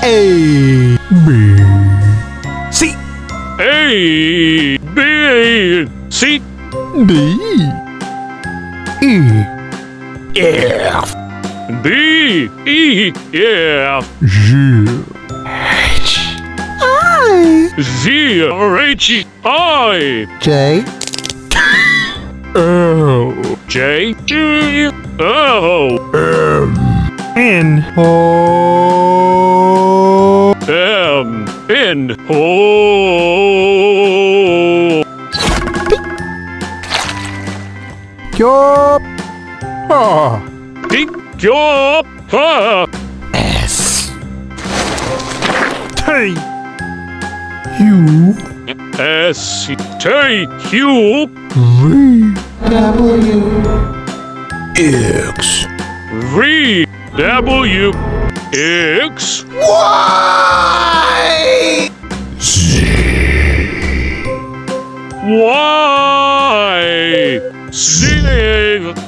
A, B, C, A, B, C, D, E, F, D, E, F, G, H, I, Z, H, I, J, L, J, G, O, M, N, O, M, N, O, Yup, ah, P, Q, R, S, T, U, S, T, Q, V, W, X, V, W, X, Y, Z, Y, Z.